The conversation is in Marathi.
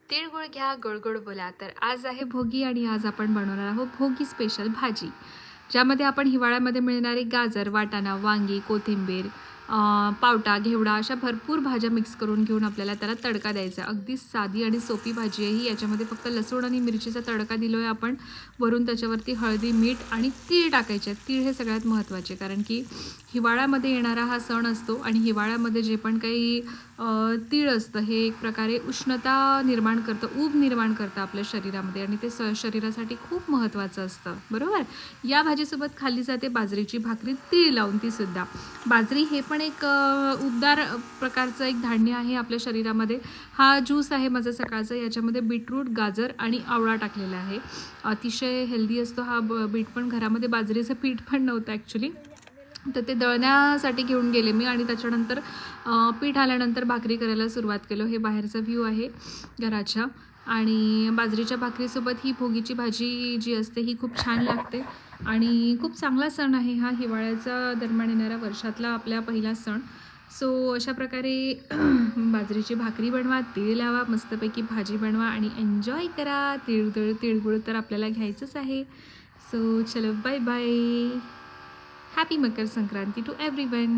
तिळगुळ घ्या गोड गोड बोला. तर आज आहे भोगी आणि आज आपण बनवणार आहोत भोगी स्पेशल भाजी, ज्यामध्ये आपण हिवाळ्यामध्ये मिळणारे गाजर, वाटाणा, वांगी, कोथिंबीर, पावटा, घेवडा अशा भरपूर भाज्या मिक्स करून घेऊन आपल्याला त्याला तडका द्यायचा. अगदी साधी आणि सोपी भाजी आहे ही. याच्यामध्ये फक्त लसूण आणि मिरचीचा तडका दिलो आहे आपण. वरून त्याच्यावरती हळदी, मीठ आणि तीळ टाकायचे आहेत. तीळ हे सगळ्यात महत्त्वाचे, कारण की हिवाळ्यामध्ये येणारा हा सण असतो आणि हिवाळ्यामध्ये जे पण काही तीळ असतं हे एक प्रकारे उष्णता निर्माण करतं, ऊब निर्माण करतं आपल्या शरीरामध्ये आणि ते शरीरासाठी खूप महत्त्वाचं असतं, बरोबर. या भाजीसोबत खाल्ली जाते बाजरीची भाकरी तीळ लावून. तीसुद्धा बाजरी हे पण एक उबदार प्रकारचं एक धान्य आहे आपल्या शरीरामध्ये. हा ज्यूस आहे माझा सकाळचा. याच्यामध्ये बीटरूट, गाजर आणि आवळा टाकलेला आहे. अतिशय हेल्दी असतो हा बीट पण. घरामध्ये बाजरीचं पीठ पण नव्हतं ॲक्च्युली, तर ते दळण्यासाठी घेऊन गेले मी आणि त्याच्यानंतर पीठ आल्यानंतर भाकरी करायला सुरुवात केलं. हे बाहेरचा व्ह्यू आहे घराच्या. आणि बाजरीच्या भाकरीसोबत ही भोगीची भाजी जी असते ही खूप छान लागते आणि खूप चांगला सण आहे हा, हिवाळ्याचा दरम्यान येणारा वर्षातला आपला पहिला सण. सो अशा प्रकारे बाजरीची भाकरी बनवा, तीळ लावा, मस्तपैकी भाजी बनवा आणि एन्जॉय करा. तिळगुळ तर आपल्याला घ्यायचंच आहे. सो चलो, bye bye. Happy Makar Sankranti to everyone.